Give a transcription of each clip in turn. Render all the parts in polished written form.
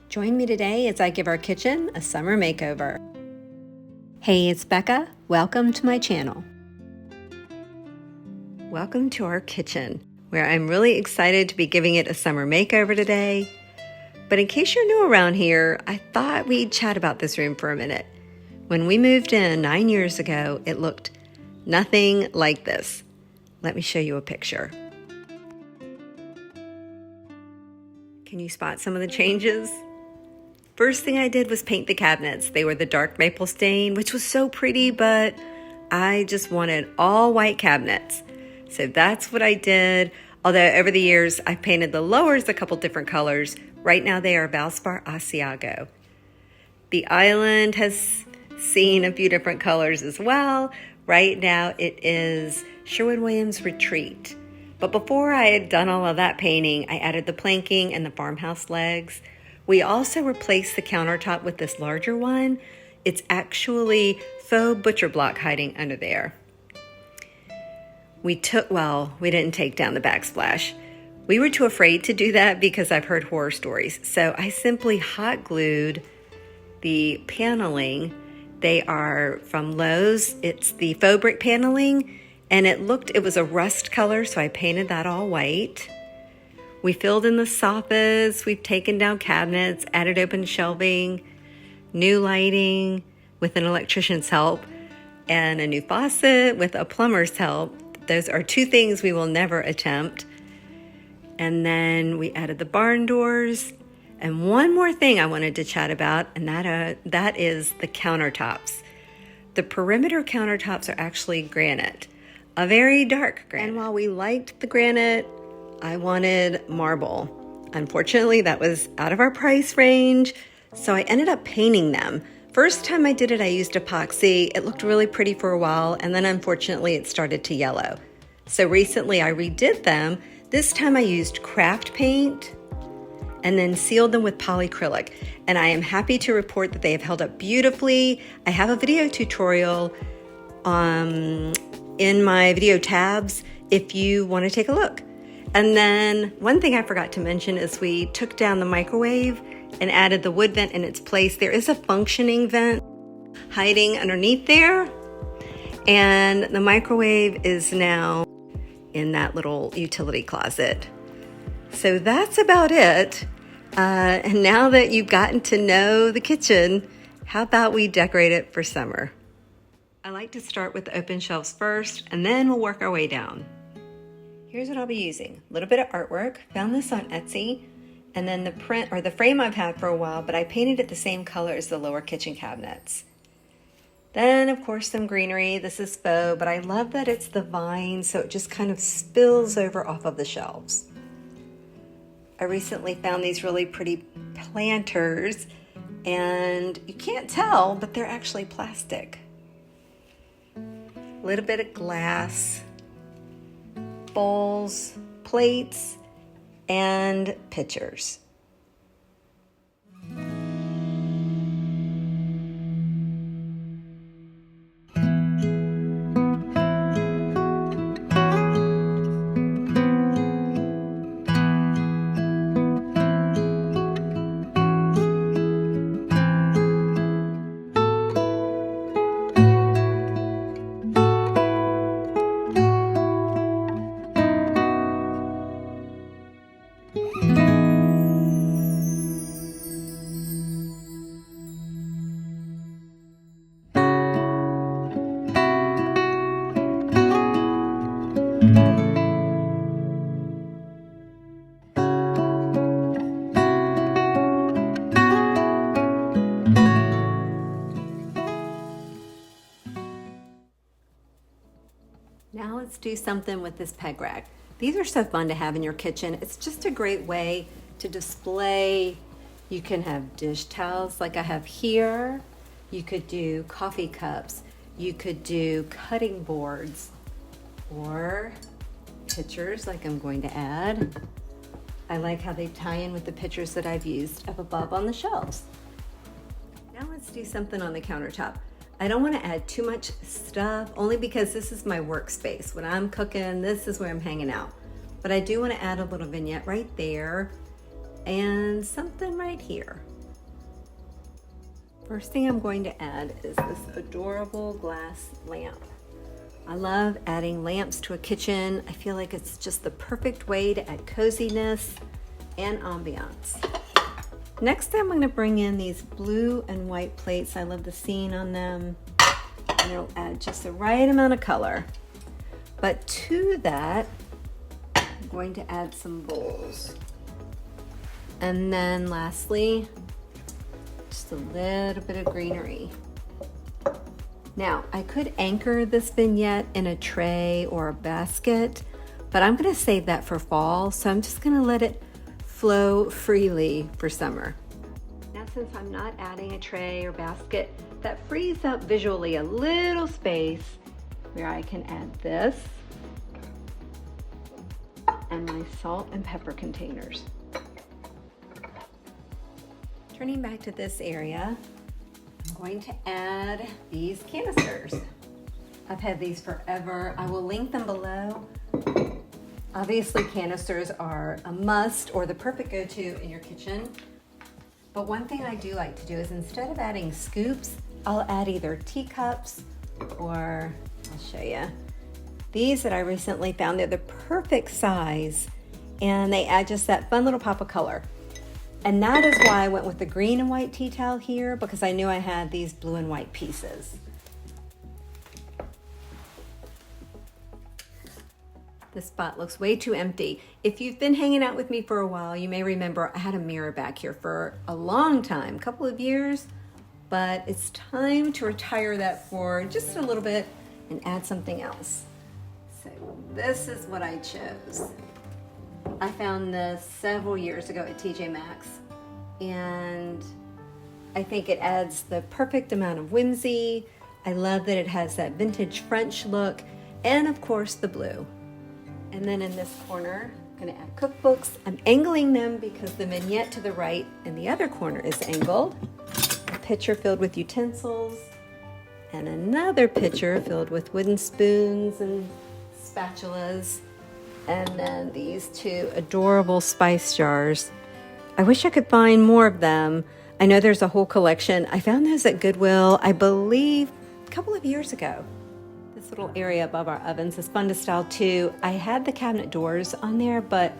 Join me today as I give our kitchen a summer makeover. Hey, it's Becca. Welcome to my channel. Welcome to our kitchen, where I'm really excited to be giving it a summer makeover today. But in case you're new around here, I thought we'd chat about this room for a minute. When we moved in 9 years ago, it looked nothing like this. Let me show you a picture. Can you spot some of the changes? First thing I did was paint the cabinets. They were the dark maple stain, which was so pretty, but I just wanted all white cabinets. So that's what I did. Although over the years, I've painted the lowers a couple different colors. Right now they are Valspar Asiago. The island has seen a few different colors as well. Right now it is Sherwin-Williams Retreat. But before I had done all of that painting, I added the planking and the farmhouse legs. We also replaced the countertop with this larger one. It's actually faux butcher block hiding under there. We didn't take down the backsplash. We were too afraid to do that because I've heard horror stories. So I simply hot glued the paneling. They are from Lowe's. It's the faux brick paneling, and it was a rust color, so I painted that all white. We filled in the sofas, we've taken down cabinets, added open shelving, new lighting with an electrician's help, and a new faucet with a plumber's help. Those are two things we will never attempt. And then we added the barn doors. And one more thing I wanted to chat about, and that is the countertops. The perimeter countertops are actually granite, a very dark granite. And while we liked the granite, I wanted marble. Unfortunately, that was out of our price range, so I ended up painting them. First time I did it, I used epoxy. It looked really pretty for a while, and then unfortunately it started to yellow. So recently I redid them. This time I used craft paint and then sealed them with polyacrylic. And I am happy to report that they have held up beautifully. I have a video tutorial in my video tabs if you want to take a look. And then one thing I forgot to mention is we took down the microwave and added the wood vent in its place. There is a functioning vent hiding underneath there, and the microwave is now in that little utility closet. So that's about it. And now that you've gotten to know the kitchen, how about we decorate it for summer? I like to start with the open shelves first, and then we'll work our way down. Here's what I'll be using. A little bit of artwork. Found this on Etsy. And then the print or the frame I've had for a while, but I painted it the same color as the lower kitchen cabinets. Then, of course, some greenery. This is faux, but I love that it's the vine, so it just kind of spills over off of the shelves. I recently found these really pretty planters, and you can't tell, but they're actually plastic. A little bit of glass, bowls, plates, and pitchers. Now let's do something with this peg rack. These are so fun to have in your kitchen. It's just a great way to display. You can have dish towels like I have here. You could do coffee cups. You could do cutting boards or pictures like I'm going to add. I like how they tie in with the pictures that I've used up above on the shelves. Now let's do something on the countertop. I don't want to add too much stuff, only because this is my workspace. When I'm cooking, this is where I'm hanging out. But I do want to add a little vignette right there and something right here. First thing I'm going to add is this adorable glass lamp. I love adding lamps to a kitchen. I feel like it's just the perfect way to add coziness and ambiance. Next, I'm going to bring in these blue and white plates. I love the scene on them, and it'll add just the right amount of color. But to that, I'm going to add some bowls. And then lastly, just a little bit of greenery. Now, I could anchor this vignette in a tray or a basket, but I'm going to save that for fall, so I'm just going to let it flow freely for summer. Now, since I'm not adding a tray or basket, that frees up visually a little space where I can add this and my salt and pepper containers. Turning back to this area, I'm going to add these canisters. I've had these forever. I will link them below. Obviously, canisters are a must or the perfect go-to in your kitchen. But one thing I do like to do is instead of adding scoops, I'll add either teacups or, I'll show you, these that I recently found. They're the perfect size and they add just that fun little pop of color. And that is why I went with the green and white tea towel here, because I knew I had these blue and white pieces. This spot looks way too empty. If you've been hanging out with me for a while, you may remember I had a mirror back here for a long time, a couple of years, but it's time to retire that for just a little bit and add something else. So this is what I chose. I found this several years ago at TJ Maxx, and I think it adds the perfect amount of whimsy. I love that it has that vintage French look, and of course the blue. And then in this corner, I'm gonna add cookbooks. I'm angling them because the vignette to the right in the other corner is angled. A pitcher filled with utensils, and another pitcher filled with wooden spoons and spatulas. And then these two adorable spice jars. I wish I could find more of them. I know there's a whole collection. I found those at Goodwill, I believe, a couple of years ago. This little area above our ovens is fun to style too. I had the cabinet doors on there, but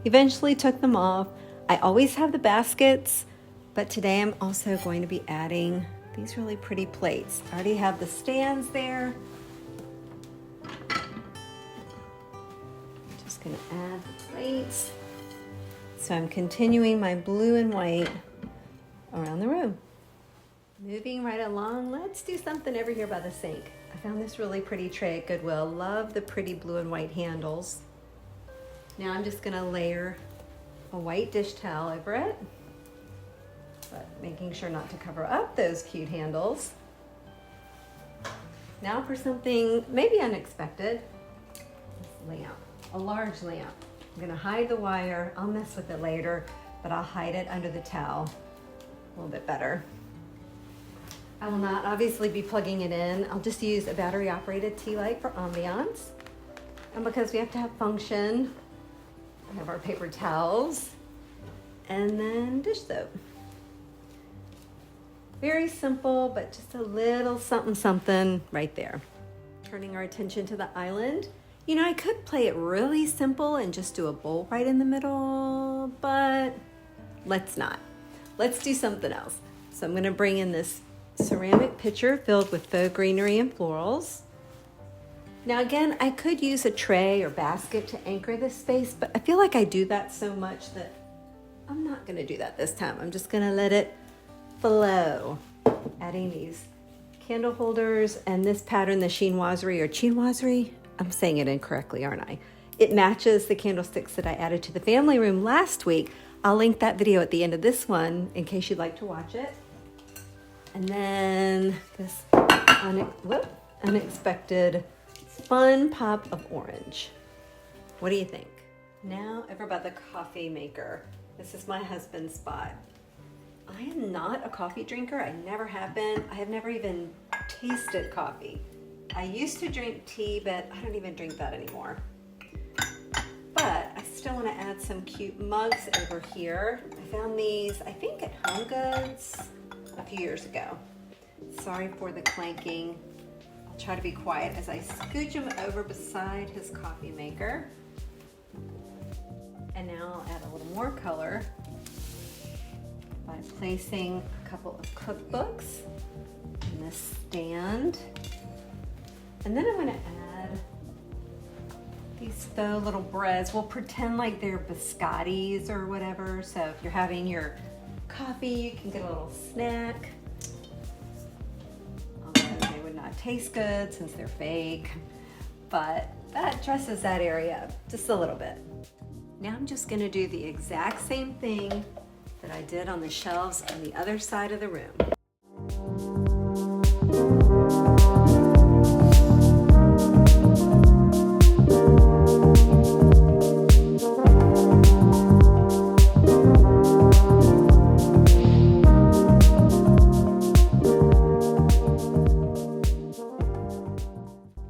eventually took them off. I always have the baskets, but today I'm also going to be adding these really pretty plates. I already have the stands there. Gonna add the plates. So I'm continuing my blue and white around the room. Moving right along, let's do something over here by the sink. I found this really pretty tray at Goodwill. Love the pretty blue and white handles. Now I'm just gonna layer a white dish towel over it, but making sure not to cover up those cute handles. Now for something maybe unexpected, this lamp. A large lamp. I'm gonna hide the wire. I'll mess with it later, but I'll hide it under the towel a little bit better. I will not obviously be plugging it in. I'll just use a battery operated tea light for ambiance. And because we have to have function, we have our paper towels and then dish soap. Very simple, but just a little something something right there. Turning our attention to the island. You know, I could play it really simple and just do a bowl right in the middle, but let's not. Let's do something else. So I'm gonna bring in this ceramic pitcher filled with faux greenery and florals. Now again, I could use a tray or basket to anchor this space, but I feel like I do that so much that I'm not gonna do that this time. I'm just gonna let it flow. Adding these candle holders and this pattern, the chinoiserie or chinoiserie. I'm saying it incorrectly, aren't I? It matches the candlesticks that I added to the family room last week. I'll link that video at the end of this one in case you'd like to watch it. And then this unexpected fun pop of orange. What do you think? Now over by the coffee maker. This is my husband's spot. I am not a coffee drinker. I never have been. I have never even tasted coffee. I used to drink tea, but I don't even drink that anymore. But I still want to add some cute mugs over here. I found these, I think at Home Goods. a few years ago. Sorry for the clanking. I'll try to be quiet as I scooch him over beside his coffee maker. And now I'll add a little more color by placing a couple of cookbooks in this stand. And then I'm going to add these faux little breads. We'll pretend like they're biscottis or whatever. So if you're having your coffee, you can get a little snack. Although they would not taste good since they're fake. But that dresses that area up just a little bit. Now I'm just going to do the exact same thing that I did on the shelves on the other side of the room.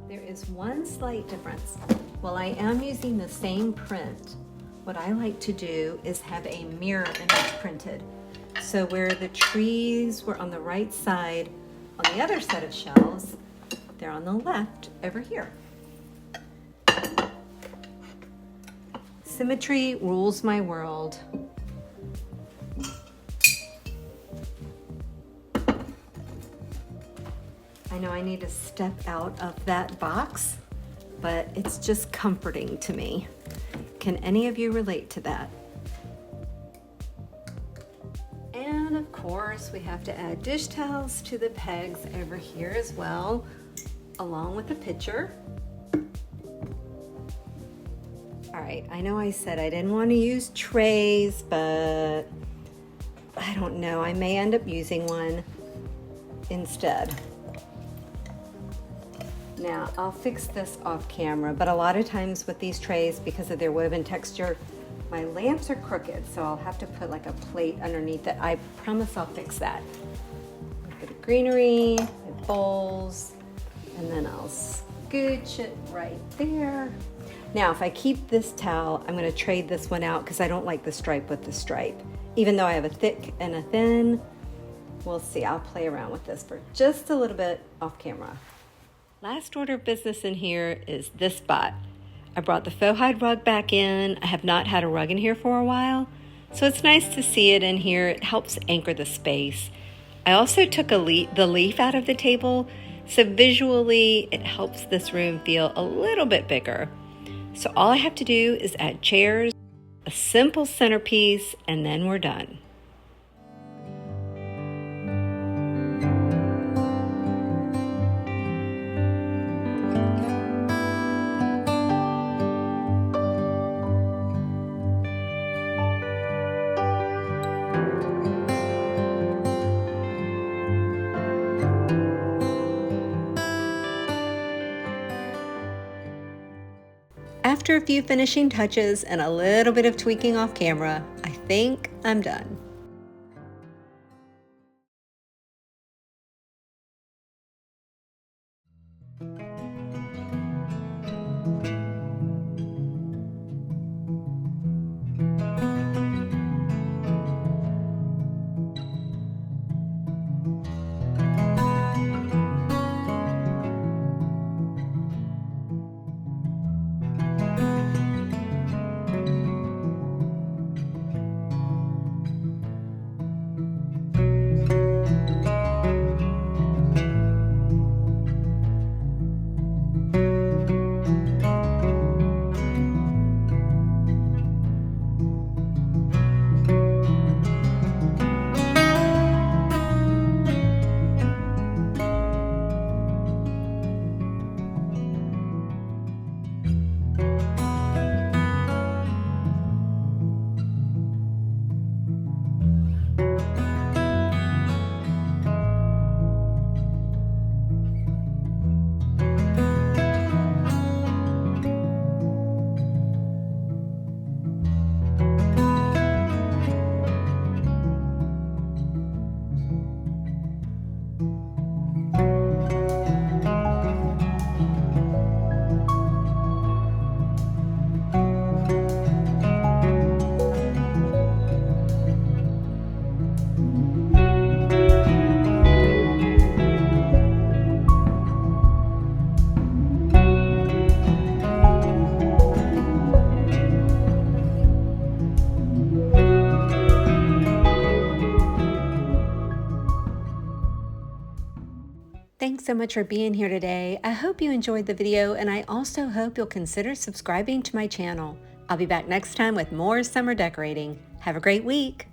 There is one slight difference. While I am using the same print, what I like to do is have a mirror image printed. So where the trees were on the right side on the other set of shelves, they're on the left over here. Symmetry rules my world. I know I need to step out of that box, but it's just comforting to me. Can any of you relate to that? And of course, we have to add dish towels to the pegs over here as well, along with the pitcher. All right, I know I said I didn't want to use trays, but I don't know, I may end up using one instead. Now, I'll fix this off camera, but a lot of times with these trays, because of their woven texture, my lamps are crooked, so I'll have to put like a plate underneath it. I promise I'll fix that. A bit of greenery, my bowls, and then I'll scooch it right there. Now, if I keep this towel, I'm gonna trade this one out because I don't like the stripe with the stripe. Even though I have a thick and a thin, we'll see, I'll play around with this for just a little bit off camera. Last order of business in here is this spot. I brought the faux hide rug back in. I have not had a rug in here for a while, so it's nice to see it in here. It helps anchor the space. I also took the leaf out of the table, so visually it helps this room feel a little bit bigger. So all I have to do is add chairs, a simple centerpiece, and then we're done. After a few finishing touches and a little bit of tweaking off camera, I think I'm done. Thanks so much for being here today. I hope you enjoyed the video, and I also hope you'll consider subscribing to my channel. I'll be back next time with more summer decorating. Have a great week.